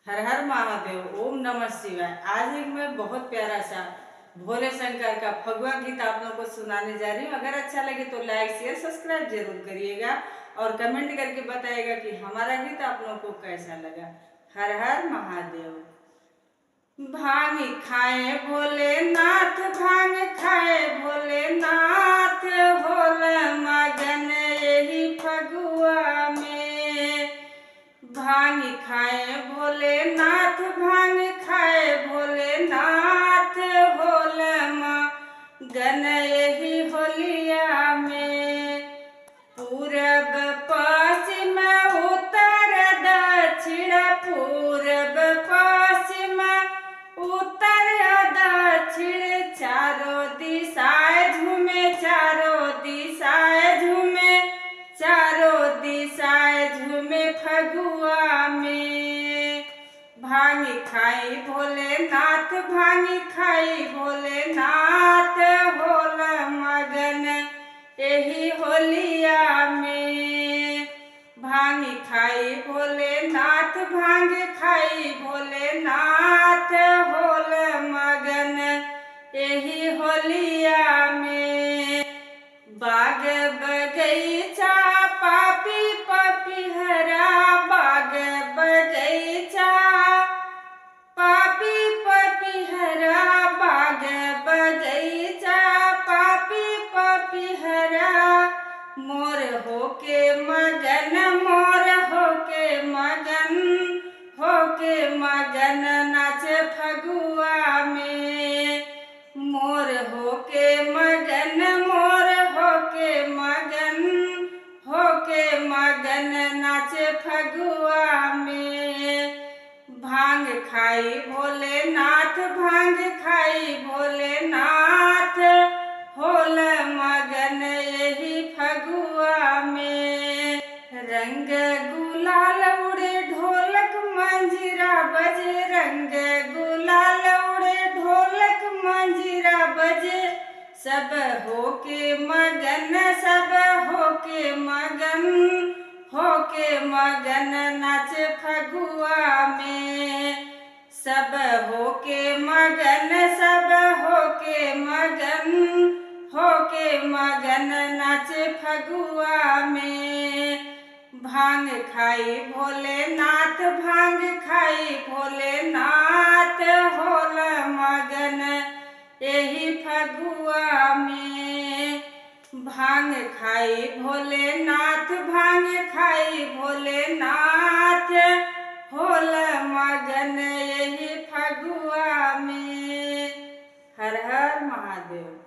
हर हर महादेव। ओम नमः शिवाय। आज एक मैं बहुत प्यारा सा भोले शंकर का फगुआ गीत आप लोगों को सुनाने जा रही हूँ। अगर अच्छा लगे तो लाइक शेयर सब्सक्राइब जरूर करिएगा और कमेंट करके बताइएगा कि हमारा गीत आप लोगों को कैसा लगा। हर हर महादेव। भांग खाए भोलेनाथ, भांग खाए भोलेनाथ, होले मगन यही फगुआ में। भांग खाए भोलेनाथ, भांग खाए भोलेनाथ, होले मगन यही होलिया में। पूरब पश्चिम उत्तर दक्षिण, पूरब पश्चिम उत्तर दक्षिण, चारों दिशाएं झूमे, चारों दिशाएं झूमे, चारों दिशाएं झूमे फगुआ में। भांग खाई भोलेनाथ, भांग खाई भोलेनाथ, होले मगन यही होलिया में। भांग खाई भोलेनाथ, भांग खाई भोलेनाथ, होले मगन यही होलिया में। बाग बगीचा पापी पपीहरा, बाग बगीचा पापी पपीहरा, बाग बगीचा पापी पपीहरा, मोर होके मगन, मोर होके मगन, होके मगन नाचे फगुआ में। मोर होके मगन, मोर होके मगन, होके मगन नाचे फगुआ में। भांग खाई भोलेनाथ, भांग खाई भोलेनाथ, होले मगन यही फगुआ में। रंग गुलाल उड़े ढोलक मंजीरा बजे, रंग गुलाल उड़े ढोलक मंजीरा बजे, सब होके मगन, सब होके मगन, होके मगन नाचे फगुआ में। सब होके मगन, सब होके मगन, होके मगन नाचे फगुआ में। भांग खाई भोलेनाथ, भांग खाई भोलेनाथ, होले मगन यही फगुआ में। भांग खाई भोलेनाथ, भांग खाई भोलेनाथ, होले मगन यही फगुआ में। हर हर महादेव।